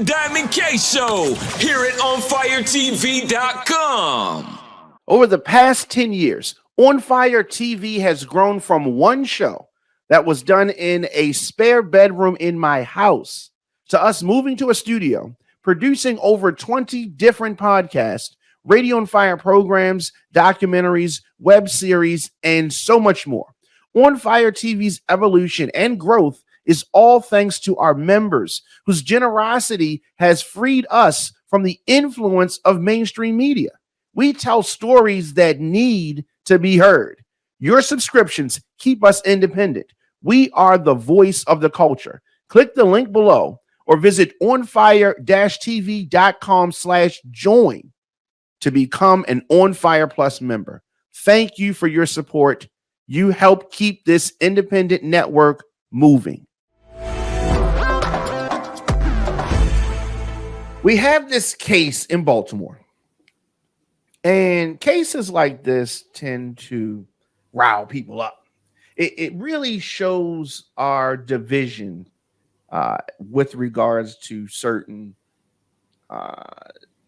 Diamond K Show here at ONFIRE-TV.com. Over the past 10 years, On Fire TV has grown from one show that was done in a spare bedroom in my house to us moving to a studio, producing over 20 different podcasts, Radio on Fire programs, documentaries, web series, and so much more. On Fire TV's evolution and growth is all thanks to our members, whose generosity has freed us from the influence of mainstream media. We tell stories that need to be heard. Your subscriptions keep us independent. We are the voice of the culture. Click the link below or visit onfire-tv.com/join to become an On Fire Plus member. Thank you for your support. You help keep this independent network moving. We have this case in Baltimore, and cases like this tend to rile people up. It really shows our division with regards to certain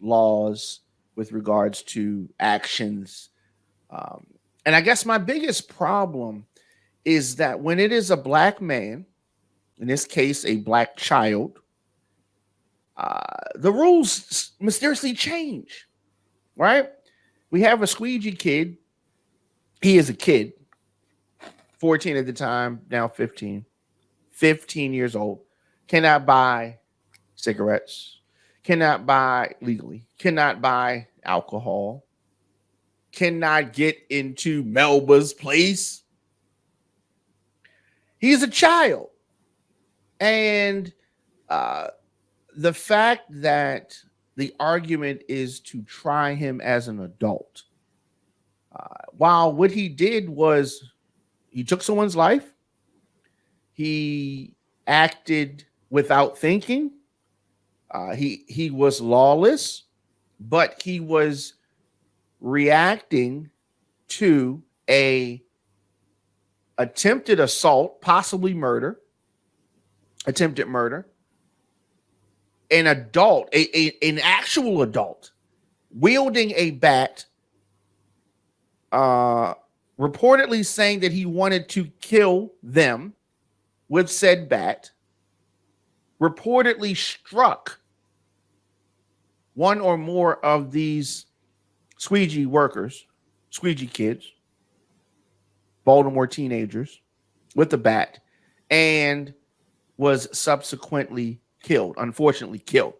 laws, with regards to actions. And I guess my biggest problem is that when it is a black man, in this case, a black child, the rules mysteriously change, right? We have a Squeegee Kid. He is a kid, 14 at the time, now 15 years old, cannot buy cigarettes, cannot buy legally, cannot buy alcohol, cannot get into Melba's place. He's a child. And the fact that the argument is to try him as an adult, while what he did was he took someone's life, he acted without thinking, he was lawless, but he was reacting to a attempted assault, possibly murder, attempted murder. An adult, an actual adult, wielding a bat, reportedly saying that he wanted to kill them with said bat, reportedly struck one or more of these Squeegee workers, Squeegee Kids, Baltimore teenagers, with the bat, and was subsequently killed, unfortunately killed.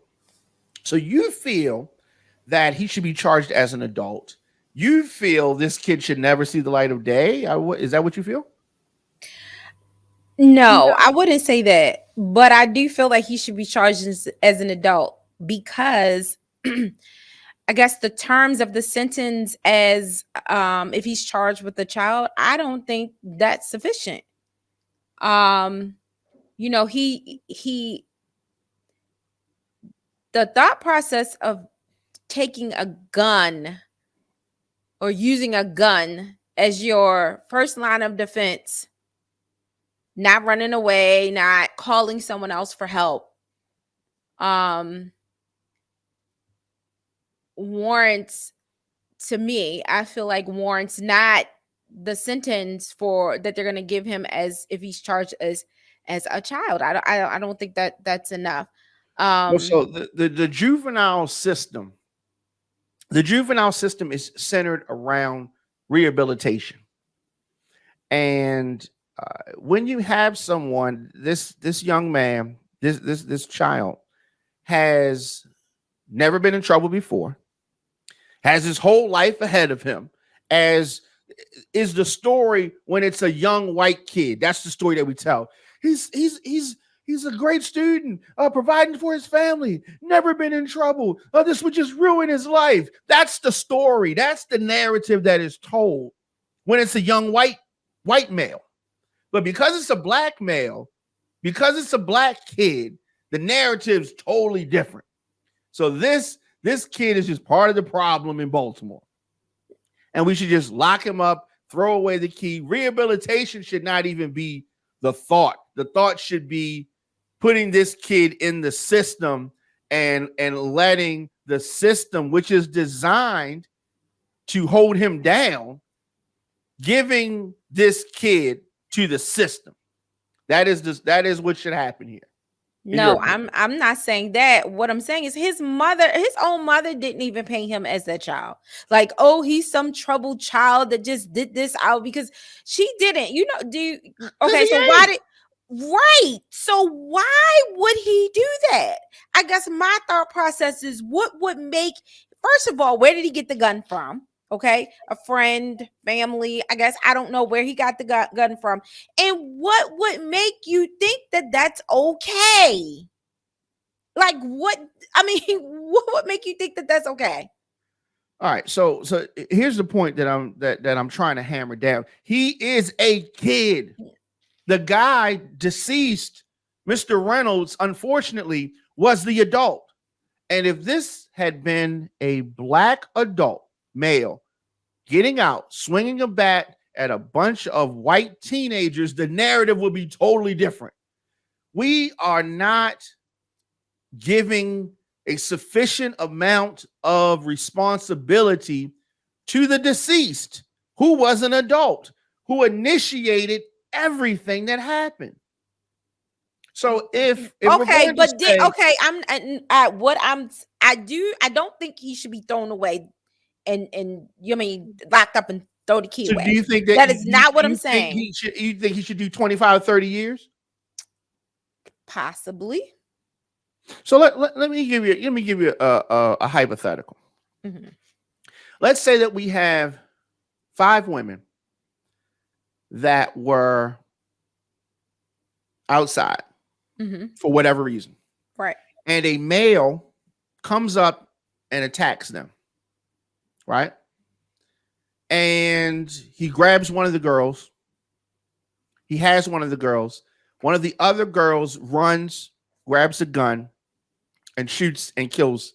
So you feel that he should be charged as an adult. You feel this kid should never see the light of day. Is that what you feel? No, I wouldn't say that, but I do feel like he should be charged as an adult because I guess the terms of the sentence as if he's charged with a child, I don't think that's sufficient. The thought process of taking a gun or using a gun as your first line of defense, not running away, not calling someone else for help, warrants, to me, I feel like warrants not the sentence for that they're going to give him as if he's charged as a child. I don't think that that's enough. So the juvenile system, is centered around rehabilitation. And when you have someone, this young man, this child has never been in trouble before, has his whole life ahead of him, as is the story when it's a young white kid. That's the story that we tell. He's a great student, providing for his family, never been in trouble. This would just ruin his life. That's the story. That's the narrative that is told when it's a young white male. But because it's a black male, because it's a black kid, the narrative's totally different. So this kid is just part of the problem in Baltimore. And we should just lock him up, throw away the key. Rehabilitation should not even be the thought. The thought should be putting this kid in the system and letting the system, which is designed to hold him down, giving this kid to the system. That is what should happen here. No, I'm not saying that. What I'm saying is his own mother didn't even paint him as that child. Like, oh, he's some troubled child that just did this out, because she didn't. Okay, so why did right? So why would he do that? I guess my thought process is, what would make, first of all, where did he get the gun from? Okay, a friend, family, I guess. I don't know where he got the gun from. And what would make you think that that's okay? Like, what? I mean, what would make you think that that's okay? All right, so here's the point that I'm trying to hammer down. He is a kid. The guy deceased, Mr. Reynolds, unfortunately, was the adult. And if this had been a black adult male getting out, swinging a bat at a bunch of white teenagers, the narrative would be totally different. We are not giving a sufficient amount of responsibility to the deceased, who was an adult, who initiated everything that happened. So I don't think he should be thrown away and you mean locked up and throw the key away. Do you think that is not what I'm saying? You think he should do 25 or 30 years? Possibly. So let me give you a hypothetical. Mm-hmm. Let's say that we have 5 women that were outside for whatever reason. Right. And a male comes up and attacks them. Right. And he grabs one of the girls. He has one of the girls. One of the other girls runs, grabs a gun, and shoots and kills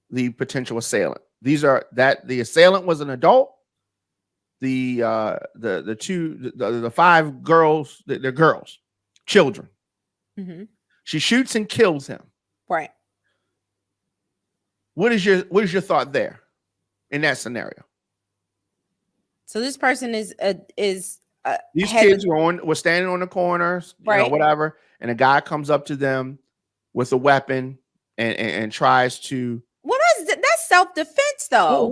the potential assailant. The assailant was an adult. The 5 girls, they're girls, children. Mm-hmm. She shoots and kills him. Right. What is your thought there in that scenario? So this person is these kids were standing on the corners, right, whatever, and a guy comes up to them with a weapon and tries to. What is that? That's self-defense, though.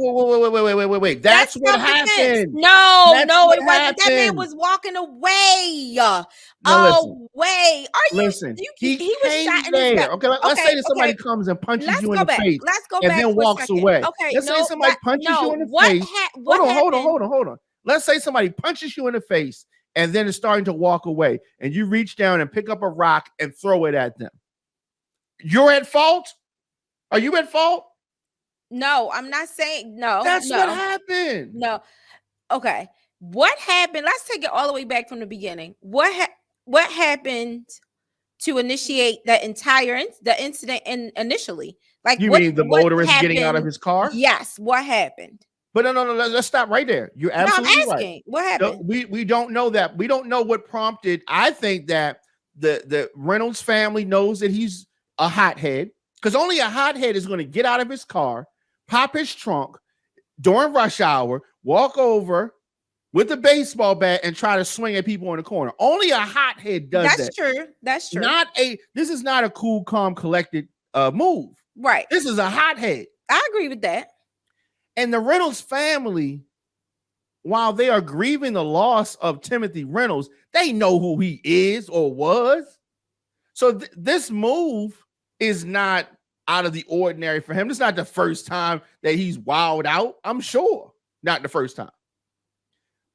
Wait. That's what happened. No, it wasn't. That man was walking away. Away. Listen, he was shot in his back. Okay, let's say that somebody comes and punches you in the face and then walks away. Okay, let's say somebody punches you in the face. Hold on. Let's say somebody punches you in the face and then is starting to walk away, and you reach down and pick up a rock and throw it at them. You're at fault? Are you at fault? No, I'm not saying no. That's what happened. No. Okay. What happened? Let's take it all the way back from the beginning. What happened to initiate that the incident initially? Like, you mean the motorist getting out of his car? Yes. What happened? But no. Let's stop right there. You're absolutely I'm asking, right. What happened? We don't know that. We don't know what prompted. I think that the Reynolds family knows that he's a hothead, because only a hothead is going to get out of his car, pop his trunk during rush hour, walk over with a baseball bat and try to swing at people in the corner. Only a hothead does that. That's true. This is not a cool, calm, collected move. Right. This is a hothead. I agree with that. And the Reynolds family, while they are grieving the loss of Timothy Reynolds, they know who he is or was. So this move is not out of the ordinary for him. It's not the first time that he's wilded out. I'm sure not the first time.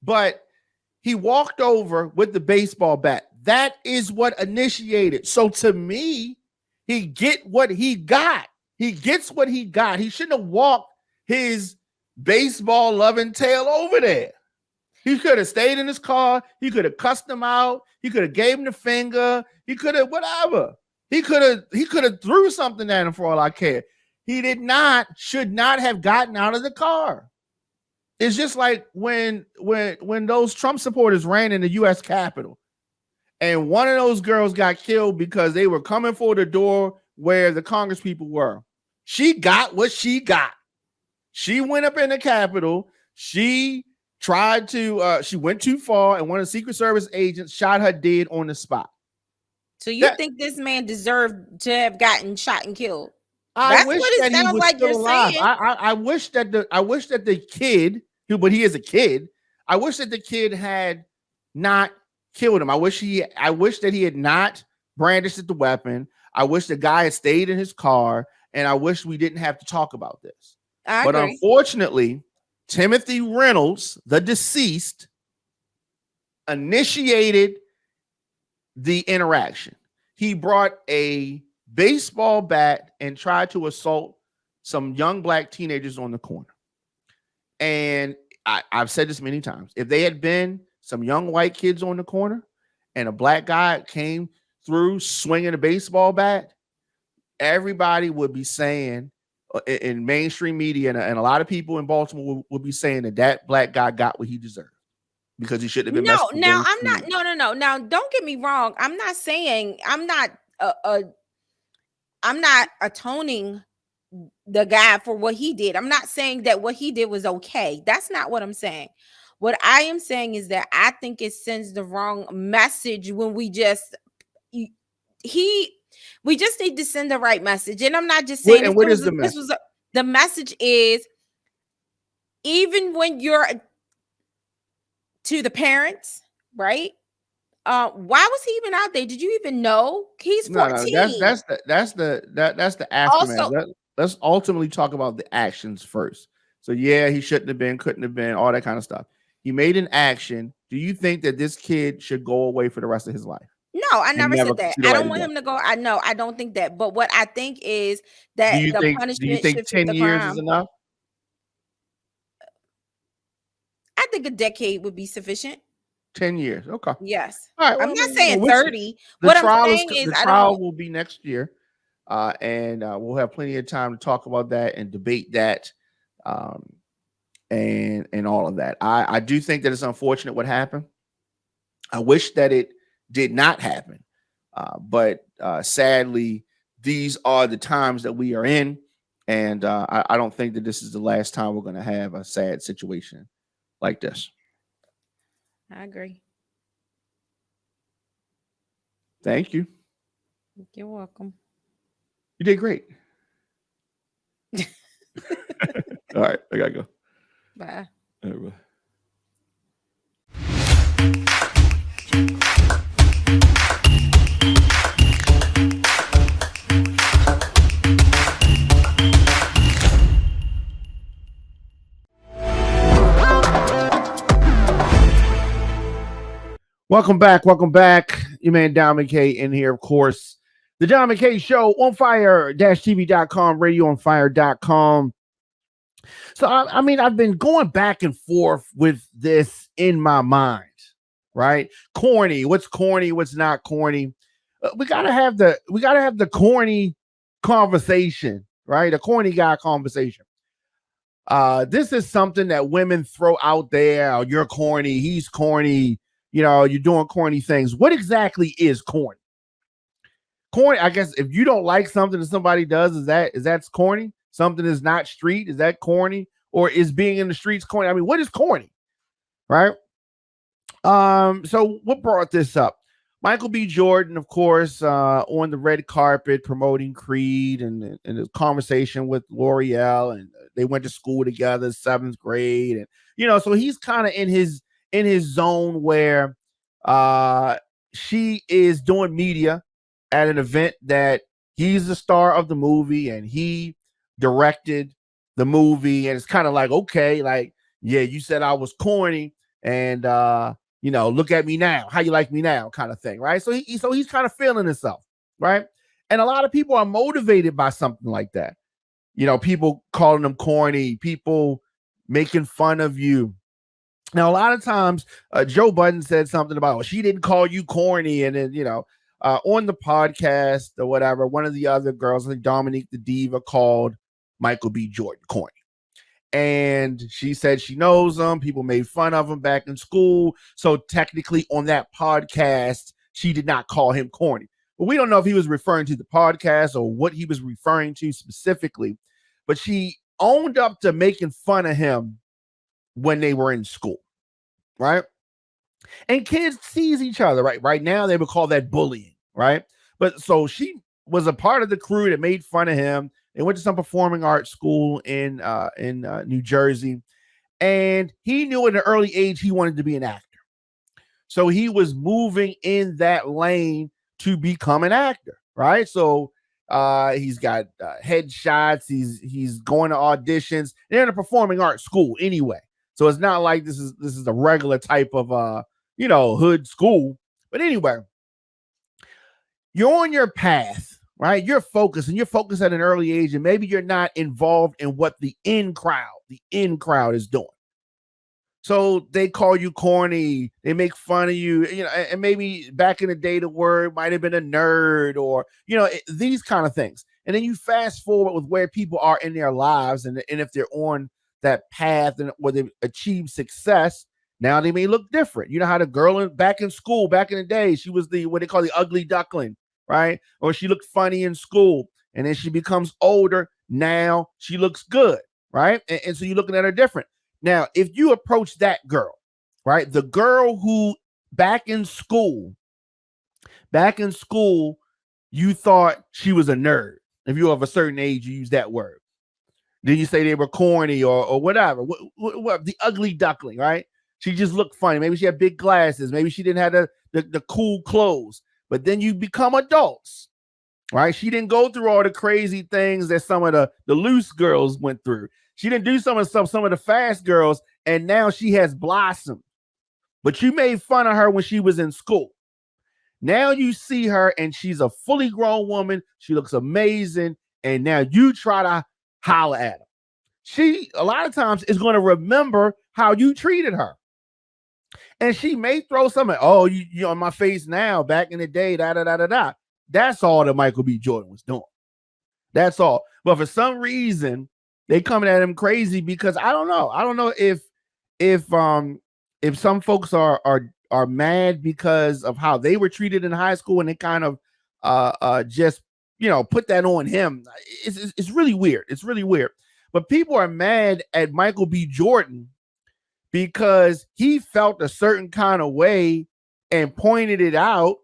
But he walked over with the baseball bat. That is what initiated. So to me, he get what he got. He gets what he got. He shouldn't have walked his baseball loving tail over there. He could have stayed in his car. He could have cussed him out. He could have gave him the finger. He could have whatever. He could have threw something at him for all I care. He should not have gotten out of the car. It's just like when those Trump supporters ran in the U.S. Capitol, and one of those girls got killed because they were coming for the door where the Congress people were. She got what she got. She went up in the Capitol. She tried to, she went too far, and one of the Secret Service agents shot her dead on the spot. So you think this man deserved to have gotten shot and killed? I wish that he was still alive. I wish that the kid, but he is a kid. I wish that the kid had not killed him. I wish that he had not brandished the weapon. I wish the guy had stayed in his car, and I wish we didn't have to talk about this. But unfortunately, Timothy Reynolds, the deceased, initiated the interaction. He brought a baseball bat and tried to assault some young black teenagers on the corner. And I've said this many times. If they had been some young white kids on the corner and a black guy came through swinging a baseball bat, everybody would be saying in mainstream media, and a lot of people in Baltimore would be saying that black guy got what he deserved because he shouldn't have been. No, now I'm not. No. Now, don't get me wrong. I'm not saying I'm not atoning the guy for what he did. I'm not saying that what he did was okay. That's not what I'm saying. What I am saying is that I think it sends the wrong message when we just need to send the right message. And I'm not just saying what is the message? The message is, even when you're to the parents, right? Why was he even out there? Did you even know? He's 14. No, that's the aftermath. Also, let's ultimately talk about the actions first. So yeah, he shouldn't have been, couldn't have been, all that kind of stuff. He made an action. Do you think that this kid should go away for the rest of his life? No, I never said that. I don't want him to go. I don't think that. But what I think is that punishment. Do you think 10 years is enough? I think a decade would be sufficient. 10 years. Okay. Yes. All right. I'm not saying 30. What I'm saying is the trial will be next year. And we'll have plenty of time to talk about that and debate that. And all of that. I do think that it's unfortunate what happened. I wish that it did not happen. But sadly, these are the times that we are in. And I don't think that this is the last time we're going to have a sad situation like this. I agree. Thank you. You're welcome. You did great. All right, I gotta go. Bye. Bye. Welcome back. Your man Dom McKay in here, of course. The Dom McKay Show on ONFIRE-TV.com, radioonfire.com. So, I mean, I've been going back and forth with this in my mind, right? Corny, what's not corny? We gotta have the corny conversation, right? A corny guy conversation. This is something that women throw out there. Oh, you're corny, he's corny. You know, you're doing corny things. What exactly is corny? Corny, I guess if you don't like something that somebody does, is that corny? Something is not street, is that corny? Or is being in the streets corny? I mean, what is corny? Right? So what brought this up? Michael B. Jordan, of course, on the red carpet promoting Creed and his conversation with L'Oreal, and they went to school together, 7th grade, and so he's kind of in his zone where she is doing media at an event that he's the star of the movie and he directed the movie, and it's kind of like, okay, like, yeah, you said I was corny, and look at me now, how you like me now, kind of thing, right? So he's kind of feeling himself, right? And a lot of people are motivated by something like that. People calling them corny, people making fun of you. Now, a lot of times, Joe Budden said something about, well, she didn't call you corny. And then, on the podcast or whatever, one of the other girls, I think Dominique the Diva, called Michael B. Jordan corny. And she said she knows him. People made fun of him back in school. So technically on that podcast, she did not call him corny. Well, we don't know if he was referring to the podcast or what he was referring to specifically, but she owned up to making fun of him when they were in school, right? And kids tease each other, right? Right now, they would call that bullying, right? But so she was a part of the crew that made fun of him. They went to some performing arts school in New Jersey, and he knew at an early age he wanted to be an actor. So he was moving in that lane to become an actor, right? So he's got headshots. He's going to auditions. They're in a performing arts school anyway, so it's not like this is a regular type of hood school. But anyway, you're on your path, right? You're focused at an early age, and maybe you're not involved in what the in crowd is doing. So they call you corny. They make fun of you, and maybe back in the day, the word might have been a nerd or, these kind of things. And then you fast forward with where people are in their lives. And if they're on that path and where they achieve success, now they may look different. You know how the girl back in school, back in the day, she was what they call the ugly duckling, right? Or she looked funny in school, and then she becomes older. Now she looks good, right? And so you're looking at her different. Now, if you approach that girl, right, the girl who back in school, you thought she was a nerd. If you're of a certain age, you use that word. Then you say they were corny or whatever. What the ugly duckling, right? She just looked funny. Maybe she had big glasses. Maybe she didn't have the cool clothes. But then you become adults, right? She didn't go through all the crazy things that some of the loose girls went through. She didn't do some of the fast girls, and now she has blossomed. But you made fun of her when she was in school. Now you see her, and she's a fully grown woman. She looks amazing, and now you try to holler at her. She, a lot of times, is going to remember how you treated her. And she may throw something, you on my face now, back in the day, da-da-da-da-da. That's all that Michael B. Jordan was doing. That's all. But for some reason, they coming at him crazy because I don't know. I don't know if some folks are mad because of how they were treated in high school, and they kind of just put that on him. It's really weird. It's really weird. But people are mad at Michael B. Jordan because he felt a certain kind of way and pointed it out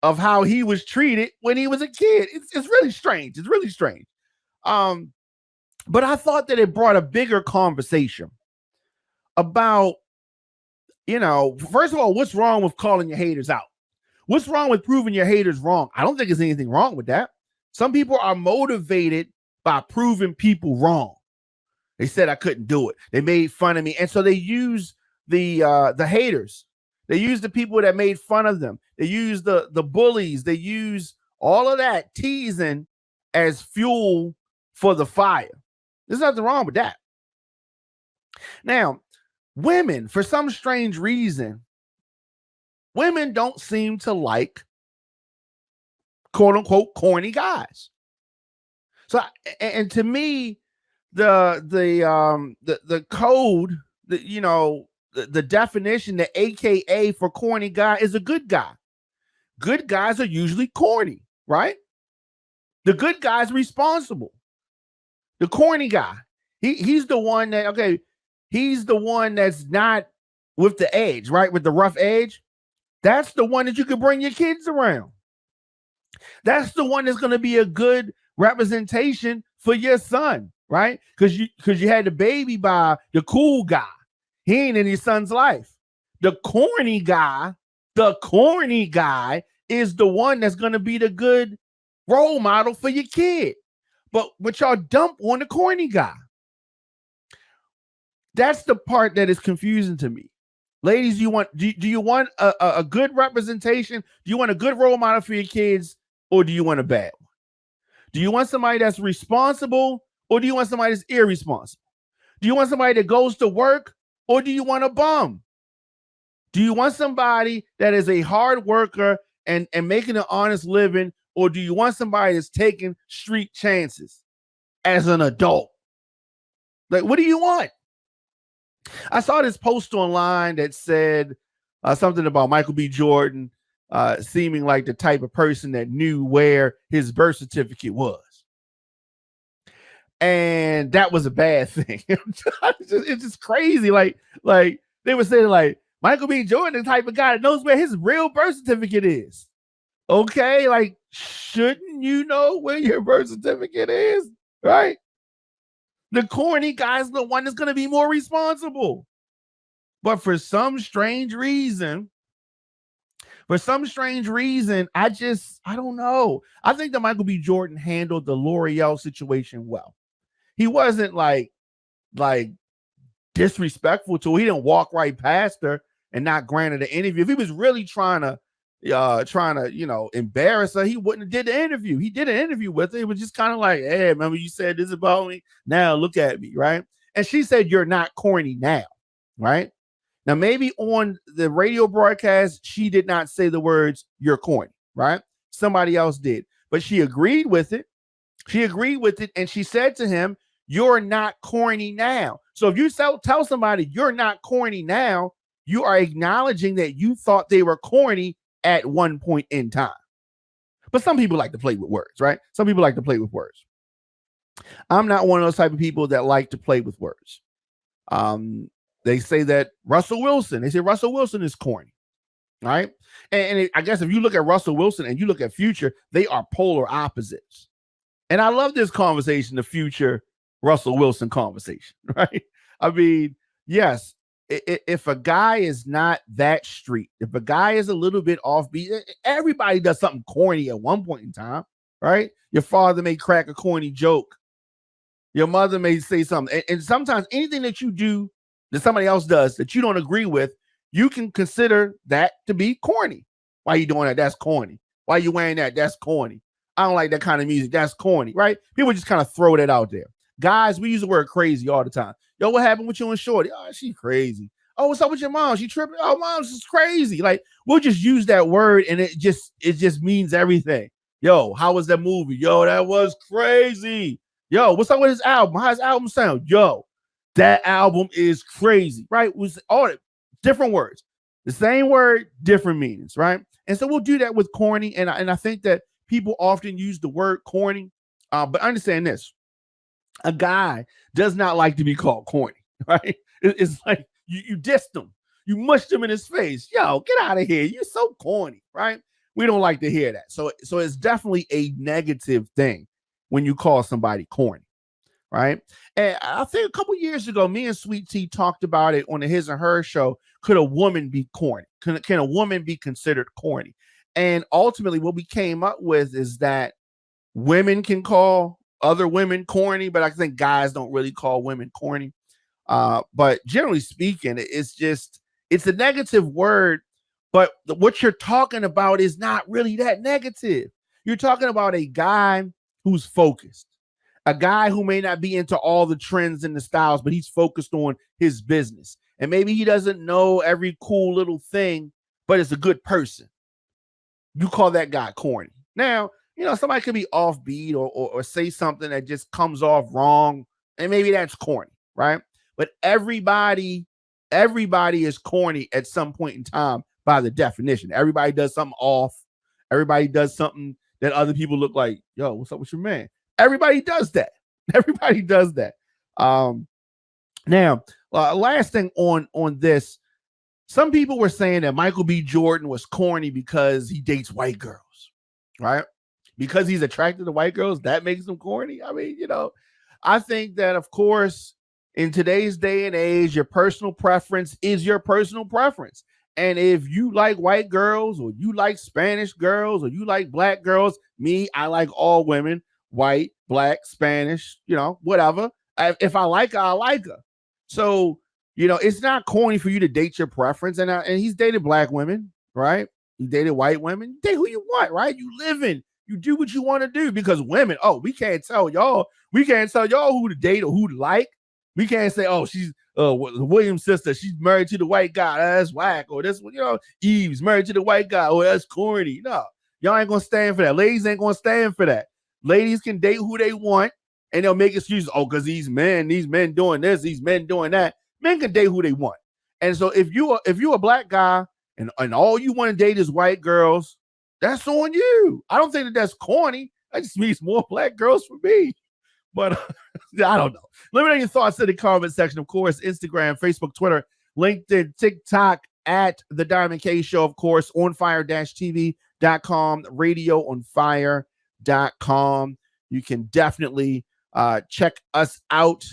of how he was treated when he was a kid. It's really strange. It's really strange. But I thought that it brought a bigger conversation about, first of all, what's wrong with calling your haters out? What's wrong with proving your haters wrong? I don't think there's anything wrong with that. Some people are motivated by proving people wrong. They said I couldn't do it. They made fun of me. And so they use the haters. They use the people that made fun of them. They use the bullies. They use all of that teasing as fuel for the fire. There's nothing wrong with that. Now, women, for some strange reason, women don't seem to like quote unquote corny guys. So, and to me, the code, the definition, the AKA for corny guy is a good guy. Good guys are usually corny, right? The good guy's responsible. The corny guy, he's the one that, he's the one that's not with the edge, right? With the rough edge. That's the one that you can bring your kids around. That's the one that's going to be a good representation for your son, right? Because you had the baby by the cool guy. He ain't in your son's life. The corny guy is the one that's going to be the good role model for your kid. But y'all dump on the corny guy. That's the part that is confusing to me. Ladies, do you want a good representation? Do you want a good role model for your kids, or do you want a bad one? Do you want somebody that's responsible, or do you want somebody that's irresponsible? Do you want somebody that goes to work, or do you want a bum? Do you want somebody that is a hard worker and making an honest living, or do you want somebody that's taking street chances as an adult? Like, what do you want? I saw this post online that said something about Michael B. Jordan seeming like the type of person that knew where his birth certificate was. And that was a bad thing. It's just crazy. Like they were saying, like, Michael B. Jordan, the type of guy that knows where his real birth certificate is. Okay, like, shouldn't you know where your birth certificate is? Right? The corny guy's the one that's going to be more responsible. But for some strange reason, I don't know. I think that Michael B. Jordan handled the L'Oreal situation well. He wasn't like disrespectful to her. He didn't walk right past her and not grant her the interview. If he was really trying to embarrass her, he wouldn't have did the interview. He did an interview with her. It was just kind of like, hey, remember you said this about me? Now look at me, right? And she said, you're not corny now, right? Now, maybe on the radio broadcast, she did not say the words, you're corny, right? Somebody else did, but she agreed with it. And she said to him, you're not corny now. So if you tell somebody you're not corny now, you are acknowledging that you thought they were corny at one point in time. But some people like to play with words, right? Some people like to play with words. I'm not one of those type of people that like to play with words. They say that Russell Wilson is corny, right? And I guess if you look at Russell Wilson and you look at Future, they are polar opposites. And I love this conversation, the Future Russell Wilson conversation, right? I mean, yes, if a guy is not that street, if a guy is a little bit offbeat, everybody does something corny at one point in time, right? Your father may crack a corny joke. Your mother may say something. And sometimes anything that you do that somebody else does that you don't agree with, you can consider that to be corny. Why are you doing that? That's corny. Why are you wearing that? That's corny. I don't like that kind of music. That's corny, right? People just kind of throw that out there. Guys, we use the word crazy all the time. Yo, what happened with you and Shorty? Oh, she's crazy. Oh, what's up with your mom? She tripping. Oh, mom's just crazy. Like, we'll just use that word and it just means everything. Yo, how was that movie? Yo, that was crazy. Yo, what's up with his album? How's his album sound? Yo, that album is crazy, right? Was all different words, the same word, different meanings, right? And so we'll do that with corny. And I think that people often use the word corny, but understand this: a guy does not like to be called corny, right? It's like you dissed him, you mushed him in his face. Yo, get out of here! You're so corny, right? We don't like to hear that. So it's definitely a negative thing when you call somebody corny. Right. And I think a couple years ago, me and Sweet Tea talked about it on the His and Her show. Could a woman be corny? Can a woman be considered corny? And ultimately, what we came up with is that women can call other women corny, but I think guys don't really call women corny. But generally speaking, it's a negative word. But what you're talking about is not really that negative. You're talking about a guy who's focused. A guy who may not be into all the trends and the styles, but he's focused on his business. And maybe he doesn't know every cool little thing, but is a good person. You call that guy corny. Now, somebody could be offbeat or say something that just comes off wrong, and maybe that's corny, right? But everybody is corny at some point in time by the definition. Everybody does something off. Everybody does something that other people look like, yo, what's up with your man? Everybody does that. Now, last thing on this, some people were saying that Michael B. Jordan was corny because he dates white girls, right? Because he's attracted to white girls, that makes him corny. I mean, I think that, of course, in today's day and age, your personal preference is your personal preference. And if you like white girls, or you like Spanish girls, or you like black girls, I like all women. White, black, Spanish, whatever. If I like her, I like her. So, it's not corny for you to date your preference. And he's dated black women, right? He dated white women. You date who you want, right? You live in, you do what you want to do, because women, we can't tell y'all who to date or who to like. We can't say, she's William's sister, she's married to the white guy, that's whack. Or this, Eve's married to the white guy, that's corny. No, y'all ain't gonna stand for that. Ladies ain't gonna stand for that. Ladies can date who they want, and they'll make excuses. Because these men doing this, these men doing that. Men can date who they want. And so if you're a black guy and all you want to date is white girls, that's on you. I don't think that that's corny. That just means more black girls for me. But I don't know. Let me know your thoughts in the comment section. Of course, Instagram, Facebook, Twitter, LinkedIn, TikTok at The Diamond K Show. Of course, ONFIRE-TV.com, radio on fire.com. You can definitely check us out.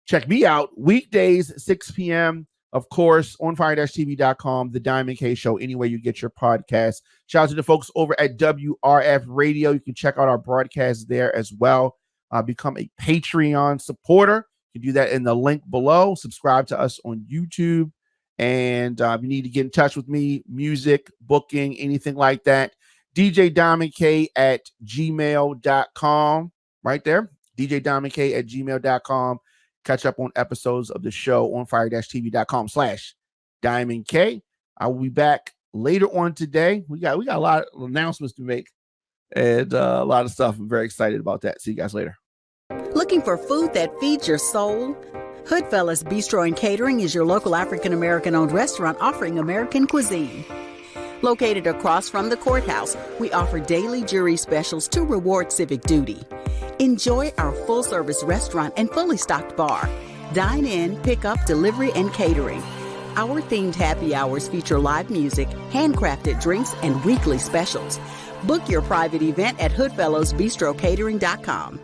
Check me out weekdays, 6 p.m. Of course, ONFIRE-TV.com, The Diamond K Show, anywhere you get your podcast. Shout out to the folks over at WRF Radio. You can check out our broadcasts there as well. Become a Patreon supporter. You can do that in the link below. Subscribe to us on YouTube. And if you need to get in touch with me, music, booking, anything like that, DJDiamondK at gmail.com. Right there, DJDiamondK at gmail.com. Catch up on episodes of the show on ONFIRE-TV.com/DiamondK. I will be back later on today. We got a lot of announcements to make and a lot of stuff. I'm very excited about that. See you guys later. Looking for food that feeds your soul? Hoodfellas Bistro and Catering is your local African-American owned restaurant offering American cuisine. Located across from the courthouse, we offer daily jury specials to reward civic duty. Enjoy our full-service restaurant and fully stocked bar. Dine in, pick up, delivery, and catering. Our themed happy hours feature live music, handcrafted drinks, and weekly specials. Book your private event at hoodfellowsbistrocatering.com.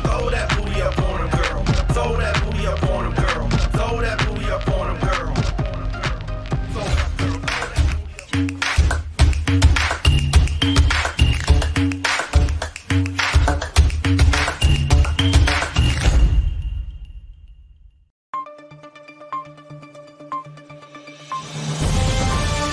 Throw that booty up on him, girl. Throw that booty up on him, girl. Throw that booty up on him, girl.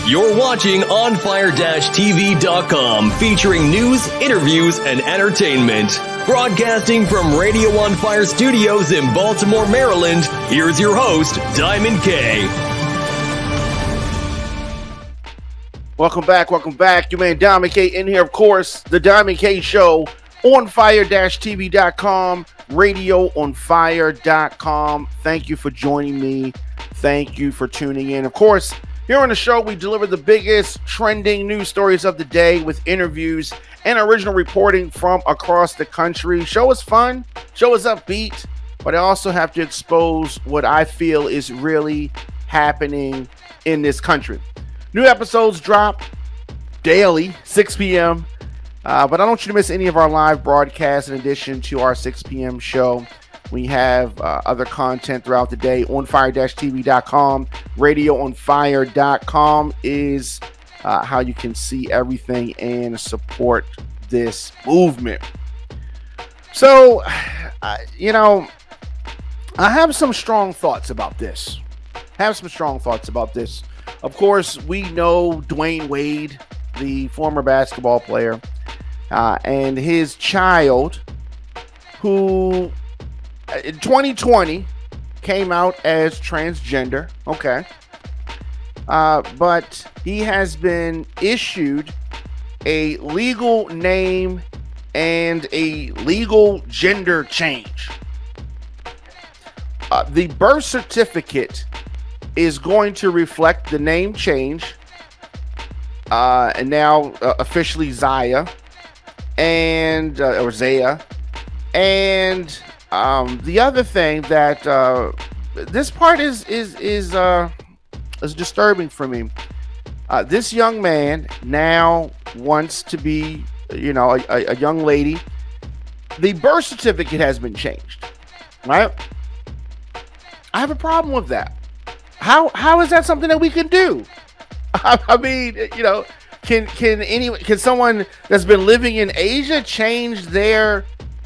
You're watching OnFire-TV.com, featuring news, interviews, and entertainment. Broadcasting from Radio On Fire Studios in Baltimore, Maryland, here's your host, Diamond K. Welcome back. Your man Diamond K in here, of course, The Diamond K Show, OnFire-TV.com, RadioOnFire.com. Thank you for joining me. Thank you for tuning in. Of course, here on the show, we deliver the biggest trending news stories of the day with interviews and original reporting from across the country. Show is fun, show is upbeat, but I also have to expose what I feel is really happening in this country. New episodes drop daily, 6 p.m., but I don't want you to miss any of our live broadcasts in addition to our 6 p.m. show. We have other content throughout the day. OnFire-TV.com, RadioOnFire.com is how you can see everything and support this movement. So, I have some strong thoughts about this. Of course, we know Dwayne Wade, the former basketball player, and his child, who in 2020 came out as transgender. Okay. But he has been issued a legal name and a legal gender change. The birth certificate is going to reflect the name change, and now officially Zaya and or Zaya. And the other thing that this part is disturbing for me. This young man now wants to be, a young lady. The birth certificate has been changed, right? I have a problem with that. How is that something that we can do? I mean, can someone that's been living in Asia change their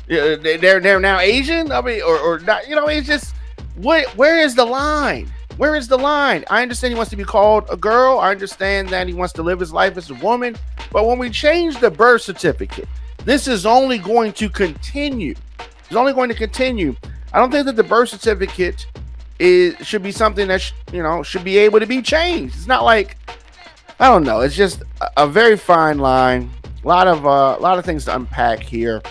they're now Asian? I mean, or not? It's just where is the line? Where is the line? I understand he wants to be called a girl. I understand that he wants to live his life as a woman. But when we change the birth certificate, this is only going to continue. It's only going to continue. I don't think that the birth certificate should be something that should be able to be changed. It's not like, I don't know. It's just a very fine line. A lot of things to unpack here,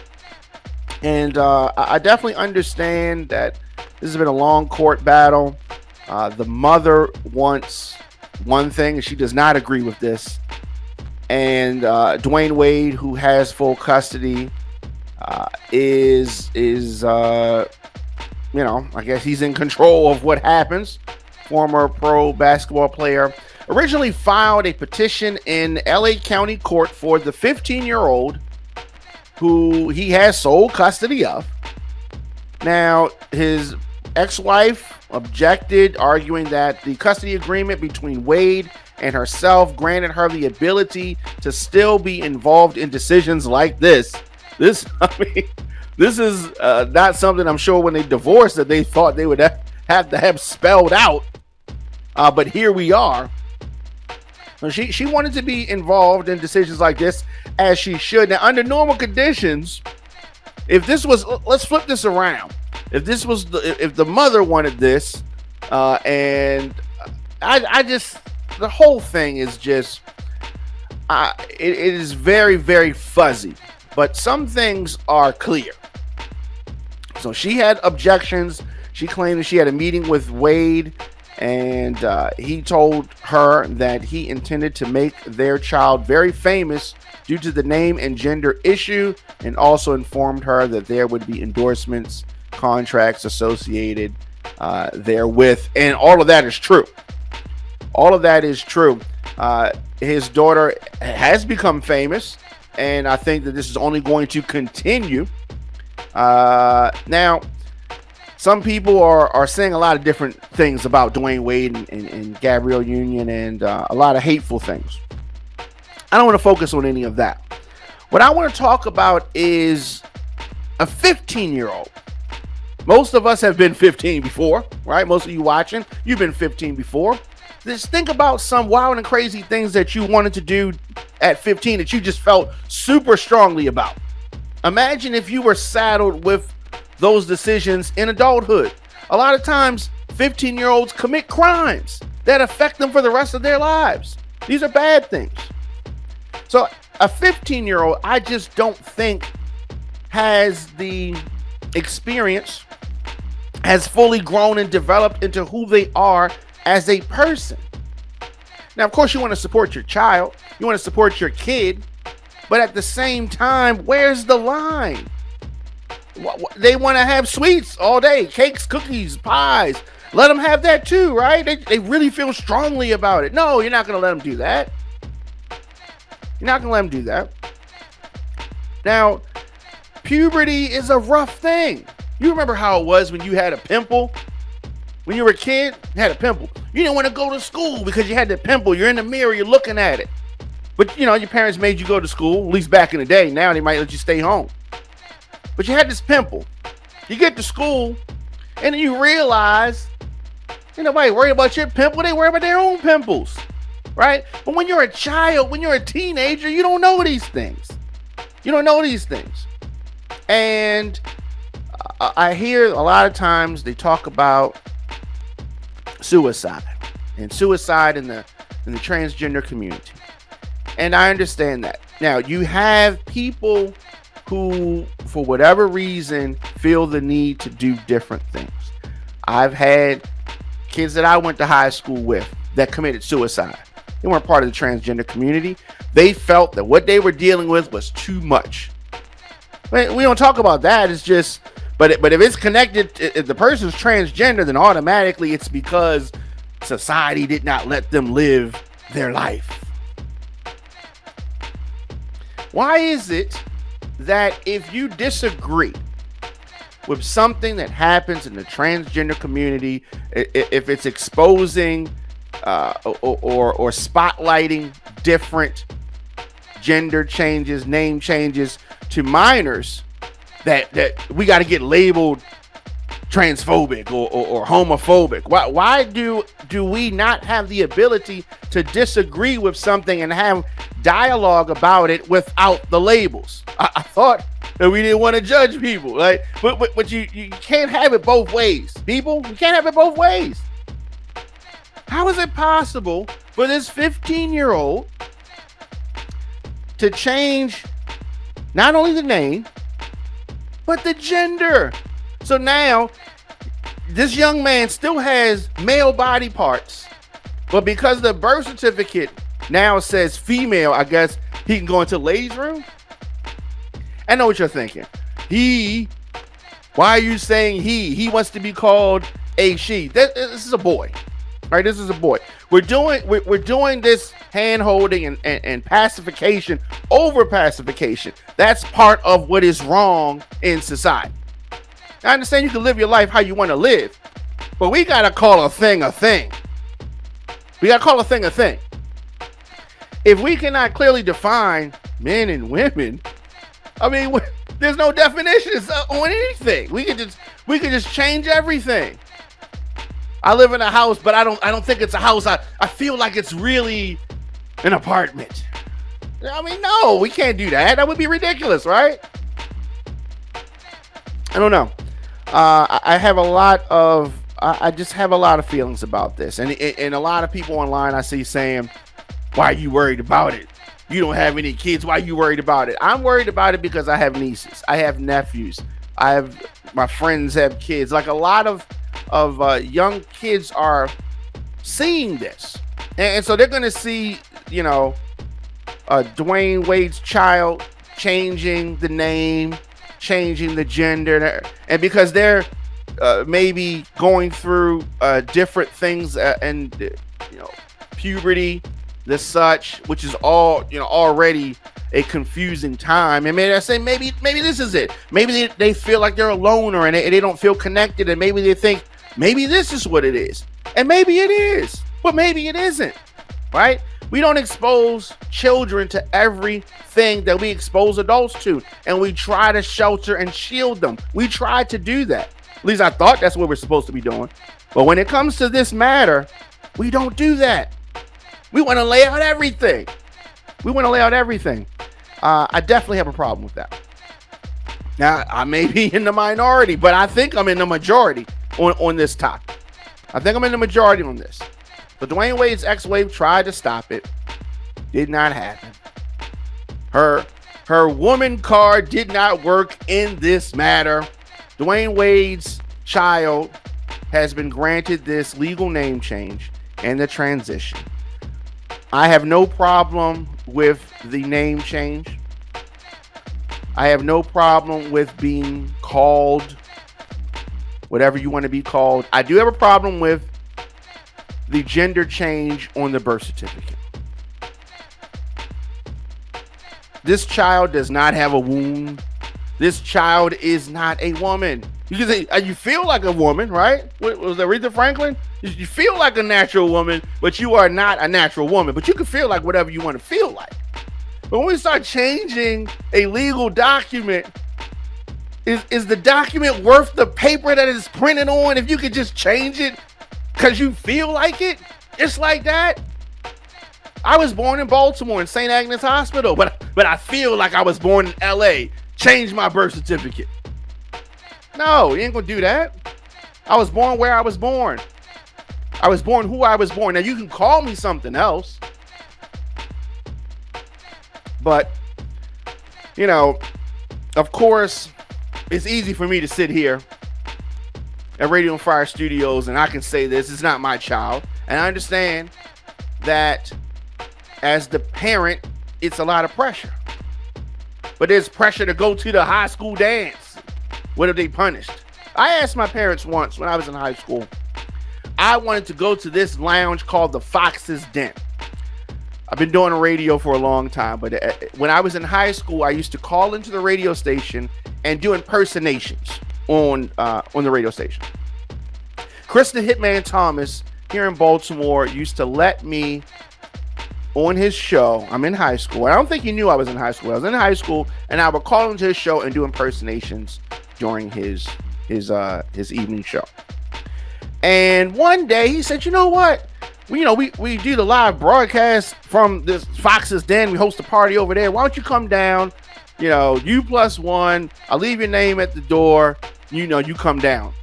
and I definitely understand that this has been a long court battle. The mother wants one thing, and she does not agree with this. And Dwayne Wade, who has full custody, is I guess he's in control of what happens. Former pro basketball player originally filed a petition in LA County Court for the 15-year-old who he has sole custody of. Now, his ex-wife objected, arguing that the custody agreement between Wade and herself granted her the ability to still be involved in decisions like this. This is not something, I'm sure, when they divorced that they thought they would have to have spelled out. But here we are. So she wanted to be involved in decisions like this, as she should. Now, under normal conditions, if this was, let's flip this around. If the mother wanted this, and I just, the whole thing is just, it is very, very fuzzy. But some things are clear. So she had objections. She claimed that she had a meeting with Wade, and he told her that he intended to make their child very famous due to the name and gender issue, and also informed her that there would be endorsements, contracts associated therewith. And all of that is true. All of that is true. His daughter has become famous, and I think that this is only going to continue. Now, some people are saying a lot of different things about Dwayne Wade and Gabrielle Union, and a lot of hateful things. I don't want to focus on any of that. What I want to talk about is a 15-year-old. Most of us have been 15 before, right? Most of you watching, you've been 15 before. Just think about some wild and crazy things that you wanted to do at 15 that you just felt super strongly about. Imagine if you were saddled with those decisions in adulthood. A lot of times, 15-year-olds commit crimes that affect them for the rest of their lives. These are bad things. So a 15-year-old, I just don't think has the experience, has fully grown and developed into who they are as a person. Now, of course, you want to support your child. You want to support your kid. But at the same time, where's the line? They want to have sweets all day, cakes, cookies, pies. Let them have that too, right? They really feel strongly about it. No, you're not going to let them do that. You're not going to let them do that. Now, puberty is a rough thing. You remember how it was when you had a pimple? When you were a kid, you had a pimple. You didn't want to go to school because you had the pimple. You're in the mirror, you're looking at it. But, your parents made you go to school, at least back in the day. Now they might let you stay home. But you had this pimple. You get to school, and then you realize, ain't nobody worried about your pimple. They worry about their own pimples, right? But when you're a child, when you're a teenager, you don't know these things. You don't know these things. And I hear a lot of times they talk about suicide in the transgender community. And I understand that. Now, you have people who, for whatever reason, feel the need to do different things. I've had kids that I went to high school with that committed suicide. They weren't part of the transgender community. They felt that what they were dealing with was too much. We don't talk about that. It's just, but if it's connected, if the person's transgender, then automatically it's because society did not let them live their life. Why is it that if you disagree with something that happens in the transgender community, if it's exposing or spotlighting different gender changes, name changes to minors, that we got to get labeled transphobic or homophobic? Why do we not have the ability to disagree with something and have dialogue about it without the labels? I thought that we didn't want to judge people, right? But you can't have it both ways, people. You can't have it both ways. How is it possible for this 15-year-old to change not only the name, but the gender? So now, this young man still has male body parts, but because the birth certificate now says female, I guess he can go into the ladies' room? I know what you're thinking. Why are you saying he? He wants to be called a she. This is a boy, right? This is a boy. We're doing this hand holding and pacification over pacification. That's part of what is wrong in society. I understand you can live your life how you want to live, but we got to call a thing a thing. We got to call a thing a thing. If we cannot clearly define men and women, I mean, there's no definitions on anything. We could just change everything. I live in a house, but I don't think it's a house. I feel like it's really an apartment. I mean, no, we can't do that. That would be ridiculous, right? I don't know. I just have a lot of feelings about this, and a lot of people online I see saying, "Why are you worried about it? You don't have any kids. Why are you worried about it?" I'm worried about it because I have nieces, I have nephews, my friends have kids. Like a lot of young kids are seeing this, and so they're going to see, Dwayne Wade's child changing the name, changing the gender, and because they're maybe going through different things and puberty, the such, which is all already a confusing time. And maybe I say maybe this is it. Maybe they feel like they're a loner and they don't feel connected, and maybe they think maybe this is what it is, and maybe it is, but maybe it isn't. Right? We don't expose children to everything that we expose adults to, and we try to shelter and shield them. We try to do that. At least I thought that's what we're supposed to be doing. But when it comes to this matter, we don't do that. We want to lay out everything. I definitely have a problem with that. Now, I may be in the minority, but I think I'm in the majority on this topic. I think I'm in the majority on this. But Dwayne Wade's ex-wife tried to stop it. Did not happen. Her woman card did not work in this matter. Dwayne Wade's child has been granted this legal name change and the transition. I have no problem with the name change. I have no problem with being called whatever you want to be called. I do have a problem with the gender change on the birth certificate. This child does not have a womb. This child is not a woman. You can say you feel like a woman, right? What was that, Aretha Franklin? You feel like a natural woman, but you are not a natural woman. But you can feel like whatever you want to feel like. But when we start changing a legal document, is the document worth the paper that it's printed on if you could just change it because you feel like it? Just like that? I was born in Baltimore in St. Agnes Hospital, but I feel like I was born in LA. Change my birth certificate. No, you ain't gonna do that. I was born where I was born. I was born who I was born. Now you can call me something else, but of course, it's easy for me to sit here at Radio on Fire Studios and I can say this, it's not my child. And I understand that as the parent, it's a lot of pressure. But there's pressure to go to the high school dance. What if they punished? I asked my parents once when I was in high school. I wanted to go to this lounge called the Fox's Den. I've been doing radio for a long time, but when I was in high school, I used to call into the radio station and do impersonations on the radio station. Kristen Hitman Thomas here in Baltimore used to let me on his show. I'm in high school. I don't think he knew I was in high school. I was in high school, and I would call into his show and do impersonations during his his evening show. And one day he said, you know what? We do the live broadcast from this Fox's Den. We host a party over there. Why don't you come down? You plus one. I'll leave your name at the door. You come down.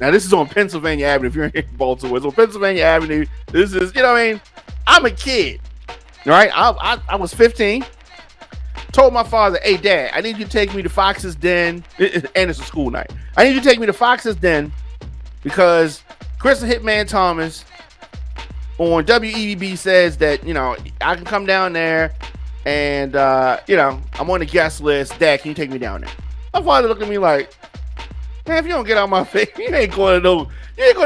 Now, this is on Pennsylvania Avenue. If you're in Baltimore, it's on Pennsylvania Avenue. This is, I'm a kid. All right. I was 15. Told my father, hey, Dad, I need you to take me to Fox's Den. And it's a school night. I need you to take me to Fox's Den because Chris the Hitman Thomas on WEB says that, I can come down there and, I'm on the guest list. Dad, can you take me down there? My father looked at me like, man, if you don't get out my face, you ain't going to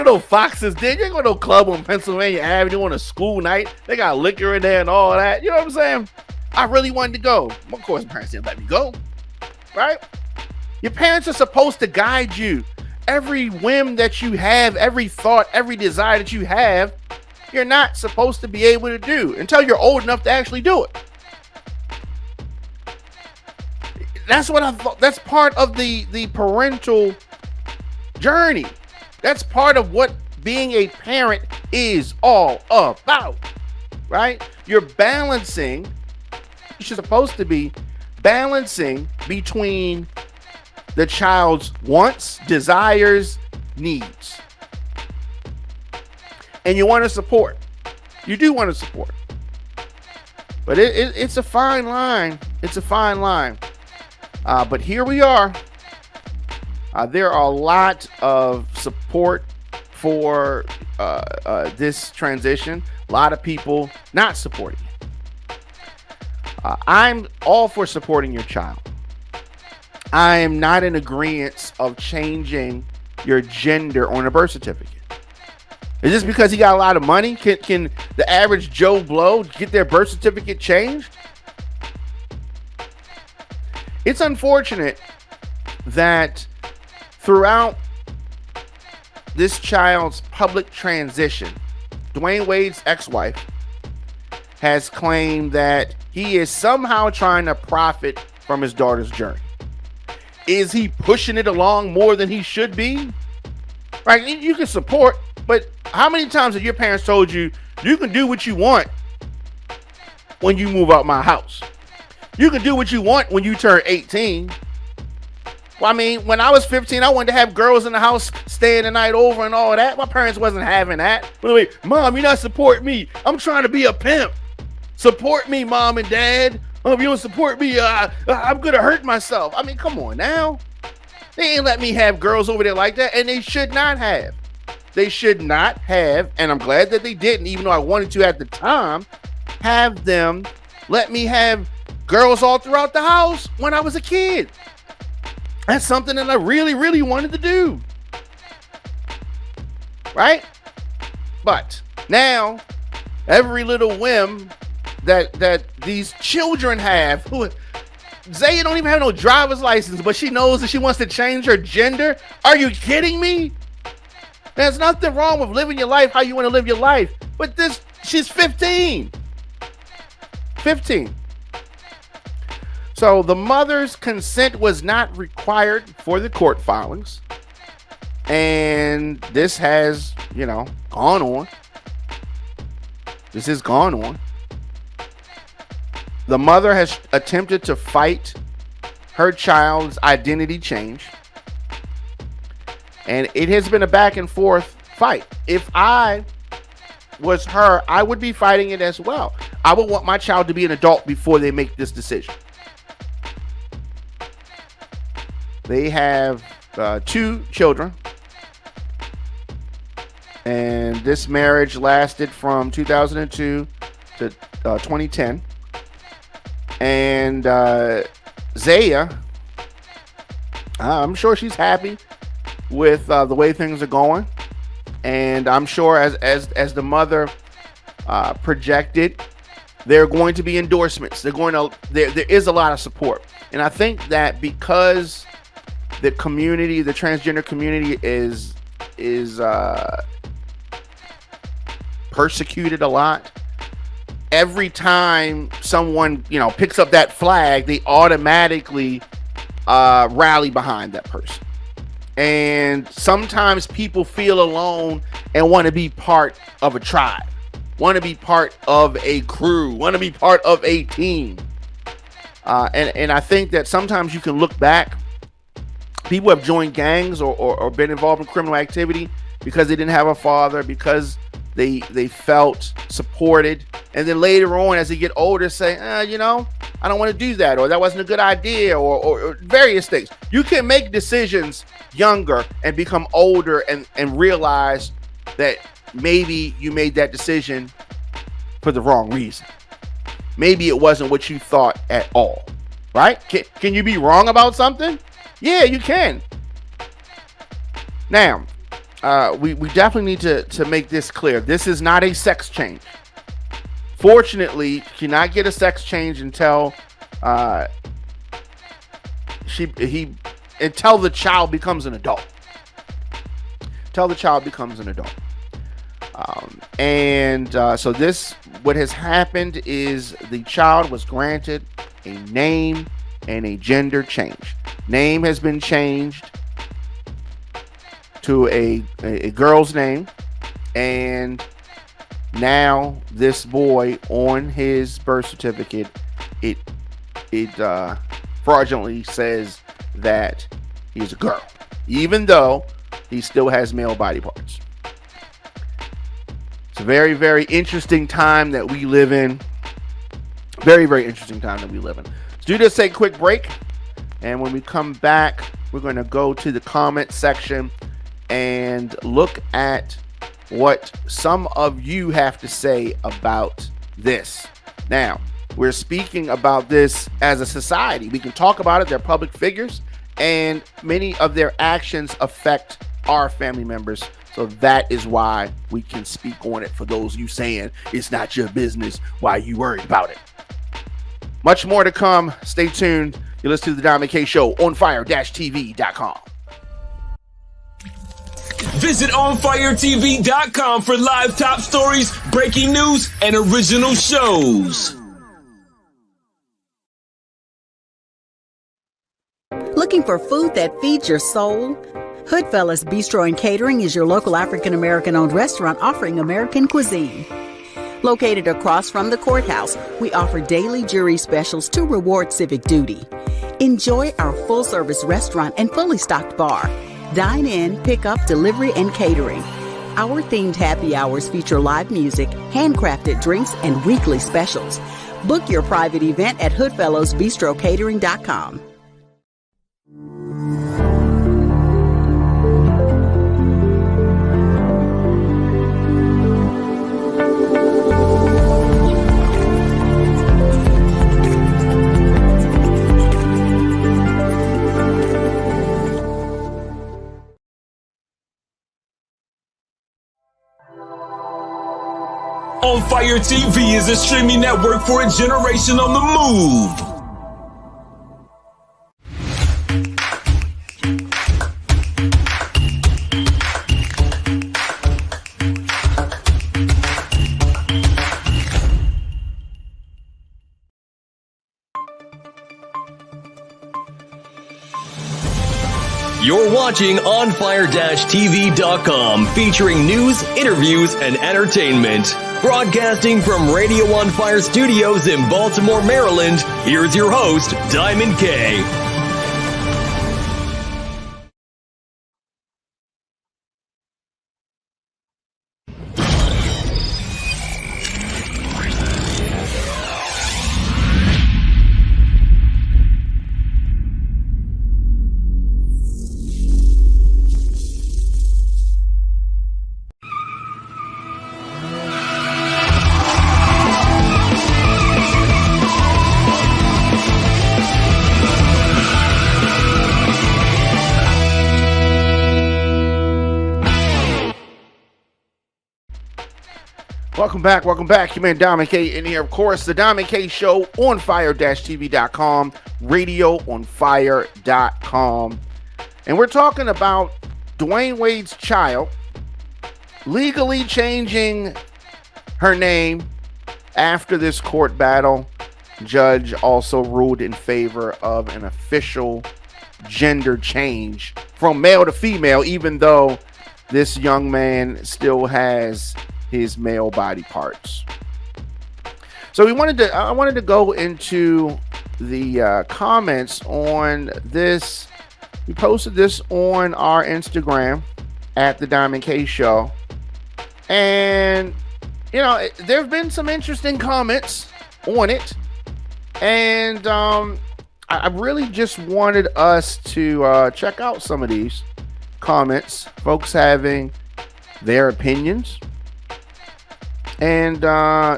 no Fox's Den. You ain't going to no club on Pennsylvania Avenue on a school night. They got liquor in there and all that. You know what I'm saying? I really wanted to go. Of course, my parents didn't let me go, right? Your parents are supposed to guide you. Every whim that you have, every thought, every desire that you have, you're not supposed to be able to do until you're old enough to actually do it. That's what I thought. That's part of the parental journey. That's part of what being a parent is all about, right? You're balancing. You're supposed to be balancing between the child's wants, desires, needs. And you want to support. You do want to support. But it's a fine line. It's a fine line. But here we are. There are a lot of support for this transition. A lot of people not supporting it. I'm all for supporting your child. I am not in agreement of changing your gender on a birth certificate. Is this because he got a lot of money? Can the average Joe Blow get their birth certificate changed? It's unfortunate that throughout this child's public transition, Dwayne Wade's ex-wife has claimed that he is somehow trying to profit from his daughter's journey. Is he pushing it along more than he should be? Right? You can support, but how many times have your parents told you, you can do what you want when you move out my house? You can do what you want when you turn 18. Well, I mean, when I was 15, I wanted to have girls in the house staying the night over and all that. My parents wasn't having that. Wait, Mom, you're not supporting me. I'm trying to be a pimp. Support me, Mom and Dad. If you don't support me, I'm going to hurt myself. I mean, come on now. They ain't let me have girls over there like that, and they should not have. They should not have, and I'm glad that they didn't, even though I wanted to at the time, have them let me have girls all throughout the house when I was a kid. That's something that I really, really wanted to do. Right? But now, every little whim that these children have, Zaya don't even have no driver's license, but she knows that she wants to change her gender. Are you kidding me? There's nothing wrong with living your life how you want to live your life. But she's 15. 15. So the mother's consent was not required for the court filings. And this has, gone on. This has gone on. The mother has attempted to fight her child's identity change. And it has been a back and forth fight. If I was her, I would be fighting it as well. I would want my child to be an adult before they make this decision. They have 2 children. And this marriage lasted from 2002 to 2010. And Zaya, I'm sure she's happy with the way things are going. And I'm sure as the mother projected, there are going to be endorsements. There is a lot of support. And I think that because the community, the transgender community is persecuted a lot. Every time someone, picks up that flag, they automatically rally behind that person. And sometimes people feel alone and want to be part of a tribe, want to be part of a crew, want to be part of a team. And I think that sometimes you can look back. People have joined gangs or been involved in criminal activity because they didn't have a father, because they felt supported. And then later on, as they get older, say, I don't want to do that, or that wasn't a good idea, or various things. You can make decisions younger and become older and realize that maybe you made that decision for the wrong reason. Maybe it wasn't what you thought at all, right? Can you be wrong about something? Yeah, you can. Now, we definitely need to make this clear. This is not a sex change. Fortunately, you cannot get a sex change until until the child becomes an adult. Until the child becomes an adult. So what has happened is the child was granted a name and a gender change. Name has been changed to a girl's name, and now this boy, on his birth certificate, it fraudulently says that he's a girl, even though he still has male body parts. It's a very, very interesting time that we live in. Very, very interesting time that we live in. Let's do this, take a quick break. And when we come back, we're going to go to the comment section and look at what some of you have to say about this. Now, we're speaking about this as a society. We can talk about it. They're public figures, and many of their actions affect our family members. So that is why we can speak on it. For those of you saying it's not your business, why you worried about it? Much more to come. Stay tuned. You listen to the Diamond K Show on ONFIRE-TV.com. Visit ONFIRE-TV.com for live top stories, breaking news, and original shows. Looking for food that feeds your soul? Hoodfellas Bistro and Catering is your local African-American-owned restaurant offering American cuisine. Located across from the courthouse, we offer daily jury specials to reward civic duty. Enjoy our full-service restaurant and fully stocked bar. Dine in, pick up, delivery, and catering. Our themed happy hours feature live music, handcrafted drinks, and weekly specials. Book your private event at hoodfellowsbistrocatering.com. ONFIRE TV is a streaming network for a generation on the move. You're watching ONFIRE-TV.com, featuring news, interviews, and entertainment. Broadcasting from Radio On Fire Studios in Baltimore, Maryland, here's your host, Diamond K. Welcome back. Your man Diamond K in here. Of course, the Diamond K Show on ONFIRE-TV.com, radio on fire.com. And we're talking about Dwayne Wade's child legally changing her name after this court battle. Judge also ruled in favor of an official gender change from male to female, even though this young man still has his male body parts. So I wanted to go into the comments on this. We posted this on our Instagram at the Diamond K Show, and there have been some interesting comments on it, and I really just wanted us to check out some of these comments, folks having their opinions. And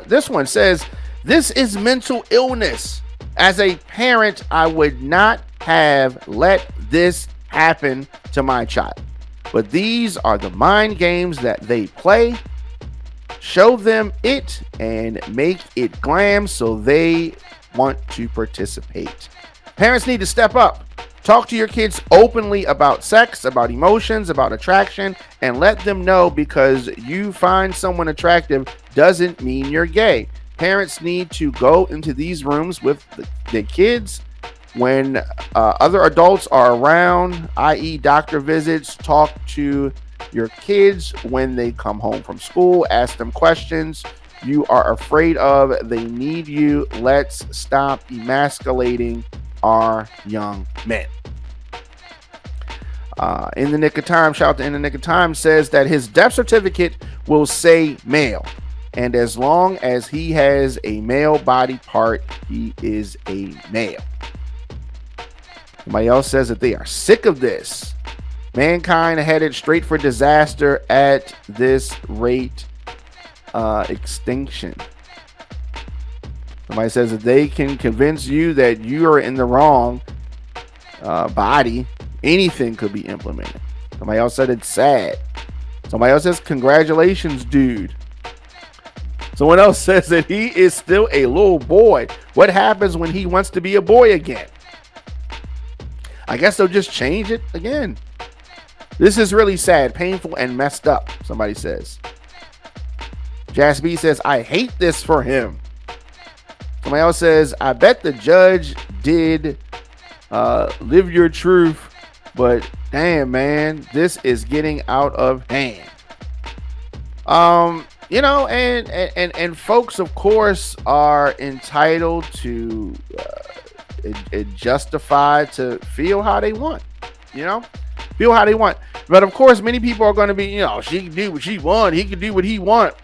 this one says, "This is mental illness. As a parent, I would not have let this happen to my child. But these are the mind games that they play. Show them it and make it glam so they want to participate. Parents need to step up. Talk to your kids openly about sex, about emotions, about attraction, and let them know because you find someone attractive doesn't mean you're gay. Parents need to go into these rooms with the kids when other adults are around, i.e. doctor visits. Talk to your kids when they come home from school. Ask them questions you are afraid of. They need you. Let's stop emasculating our young men." In the Nick of Time, shout out to In the Nick of Time, says that his death certificate will say male. And as long as he has a male body part, he is a male. Somebody else says that they are sick of this. Mankind headed straight for disaster at this rate. Extinction. Somebody says that they can convince you that you are in the wrong body. Anything could be implemented. Somebody else said it's sad. Somebody else says, "Congratulations, dude." Someone else says that he is still a little boy. What happens when he wants to be a boy again? I guess they'll just change it again. This is really sad, painful, and messed up, somebody says. Jas B says, "I hate this for him." Somebody else says, "I bet the judge did live your truth, but damn, man, this is getting out of hand." And folks, of course, are entitled to justified to feel how they want, feel how they want. But of course, many people are going to be, she can do what she want, he can do what he want,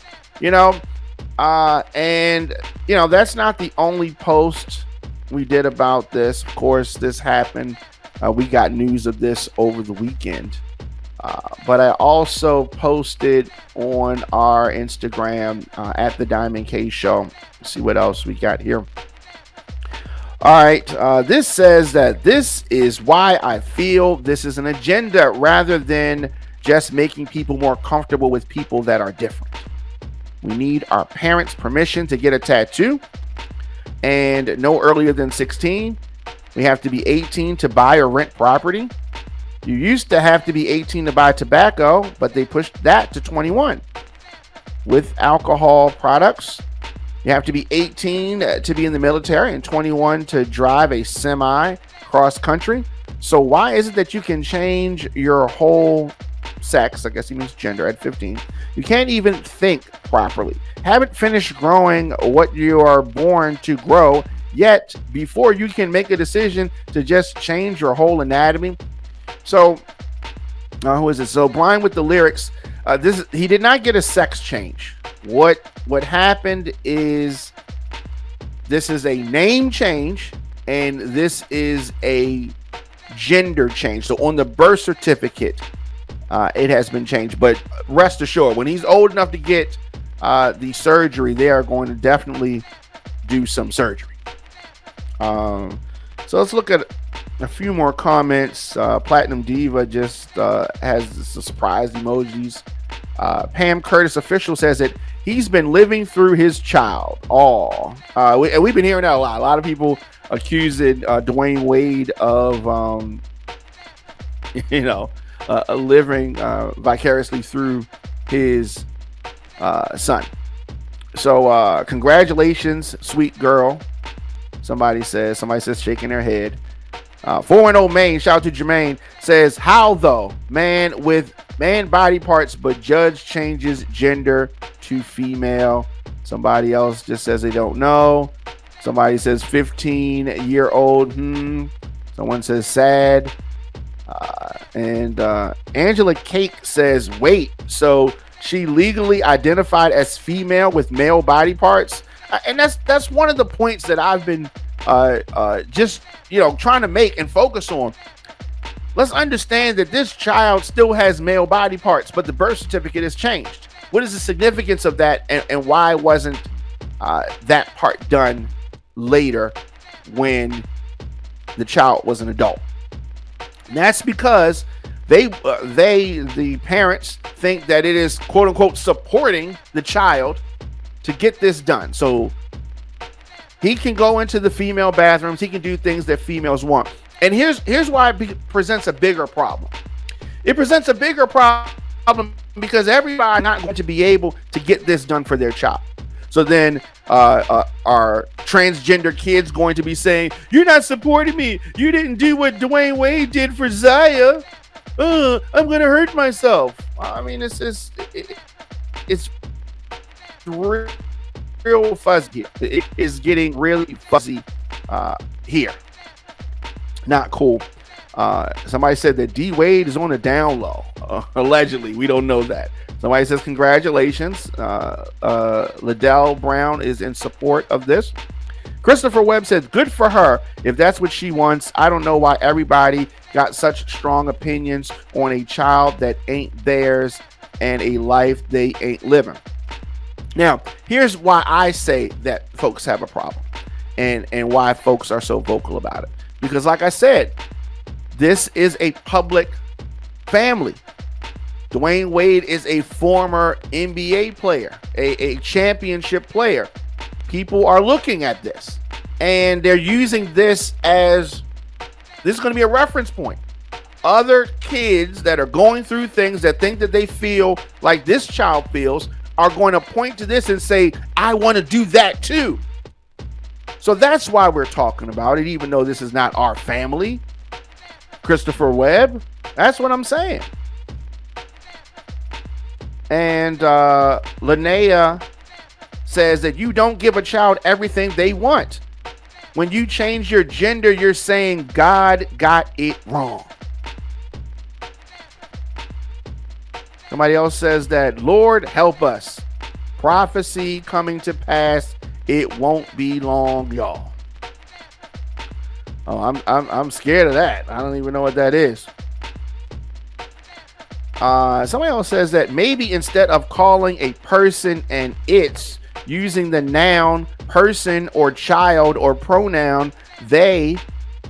and that's not the only post we did about this. Of course, this happened. We got news of this over the weekend. But I also posted on our Instagram at the Diamond K Show. Let's see what else we got here. All right. This says that this is why I feel this is an agenda rather than just making people more comfortable with people that are different. We need our parents' permission to get a tattoo, and no earlier than 16. We have to be 18 to buy or rent property. You used to have to be 18 to buy tobacco, but they pushed that to 21. With alcohol products, you have to be 18 to be in the military and 21 to drive a semi cross country. So why is it that you can change your whole sex, I guess he means gender, at 15? You can't even think properly. Haven't finished growing what you are born to grow yet before you can make a decision to just change your whole anatomy. So, who is it? So, Blind with the lyrics. He did not get a sex change. What happened is this is a name change and this is a gender change. So, on the birth certificate, it has been changed. But rest assured, when he's old enough to get the surgery, they are going to definitely do some surgery. So let's look at a few more comments. Platinum Diva just has the surprise emojis. Pam Curtis Official says that he's been living through his child. We've been hearing that a lot. A lot of people accusing Dwayne Wade of, living vicariously through his son. So congratulations, sweet girl. Somebody says shaking their head. 410 Maine, shout out to Jermaine, says, how though? Man with man body parts, but judge changes gender to female. Somebody else just says they don't know. Somebody says 15-year-old. Someone says sad. And Angela Cake says, wait, so she legally identified as female with male body parts? And that's one of the points that I've been just trying to make and focus on. Let's understand that this child still has male body parts, but the birth certificate has changed. What is the significance of that, and why wasn't that part done later when the child was an adult? And that's because the parents think that it is quote unquote supporting the child to get this done. So he can go into the female bathrooms, he can do things that females want. And here's why it presents a bigger problem. It presents a bigger problem because everybody's not going to be able to get this done for their child. So then are transgender kids going to be saying, you're not supporting me, you didn't do what Dwayne Wade did for Zaya, I'm gonna hurt myself? I mean, it's real fuzzy. It is getting really fuzzy here. Not cool. Somebody said that D Wade is on a down low. Allegedly, we don't know that. Somebody says congratulations. Liddell Brown is in support of this. Christopher Webb said, good for her if that's what she wants. I don't know why everybody got such strong opinions on a child that ain't theirs and a life they ain't living. Now, here's why I say that folks have a problem and why folks are so vocal about it. Because like I said, this is a public family. Dwayne Wade is a former NBA player, a championship player. People are looking at this and they're using this as, this is going to be a reference point. Other kids that are going through things that think that they feel like this child feels are going to point to this and say, I want to do that too. So that's why we're talking about it, even though this is not our family. Christopher Webb, that's what I'm saying. And Linnea says that you don't give a child everything they want. When you change your gender, you're saying God got it wrong. Somebody else says that, Lord help us. Prophecy coming to pass. It won't be long, y'all. Oh, I'm scared of that. I don't even know what that is. Somebody else says that maybe instead of calling a person an it's, using the noun person or child or pronoun they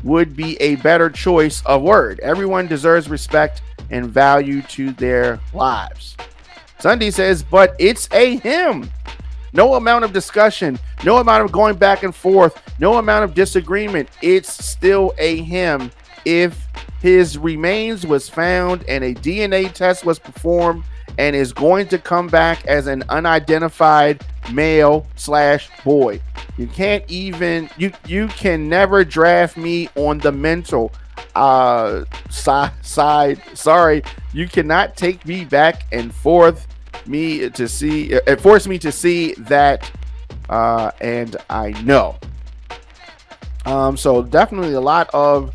would be a better choice of word. Everyone deserves respect and value to their lives. Sunday says, but it's a him. No amount of discussion, no amount of going back and forth, no amount of disagreement. It's still a him. If his remains was found and a DNA test was performed and is going to come back as an unidentified male/boy. You can't even, you can never draft me on the mental side. Sorry, you cannot take me back and forth force me to see that, and I know. So definitely a lot of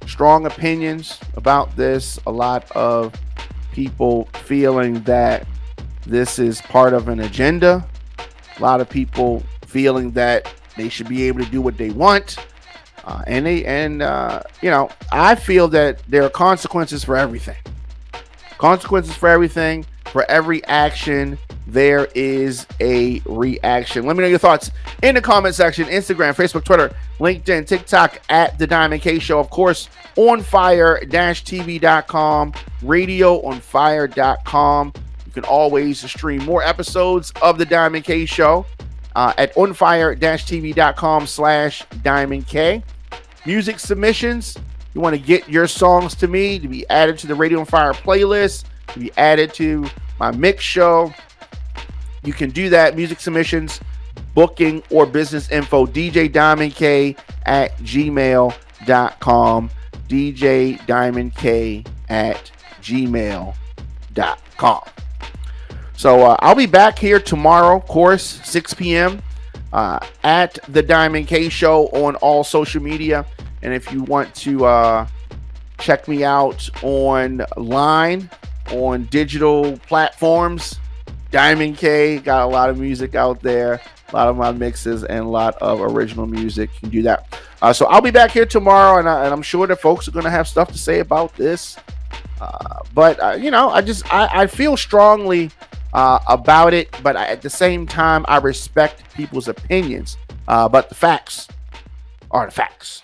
strong opinions about this, a lot of people feeling that this is part of an agenda, a lot of people feeling that they should be able to do what they want, and I feel that there are consequences for everything. For every action, there is a reaction. Let me know your thoughts in the comment section. Instagram, Facebook, Twitter, LinkedIn, TikTok at The Diamond K Show. Of course, ONFIRE-TV.com, RadioOnFire.com. You can always stream more episodes of The Diamond K Show at ONFIRE-TV.com/Diamond K. Music submissions. You want to get your songs to me to be added to the Radio on Fire playlist, to be added to my mix show. You can do that. Music submissions, booking, or business info, DJDiamondK@gmail.com. djdiamondk@gmail.com. So I'll be back here tomorrow, of course, 6 p.m. At the Diamond K Show on all social media. And if you want to check me out online on digital platforms, Diamond K, got a lot of music out there, a lot of my mixes and a lot of original music. You can do that. So I'll be back here tomorrow, and I'm sure that folks are going to have stuff to say about this. But I feel strongly about it, but at the same time, I respect people's opinions. But the facts are the facts.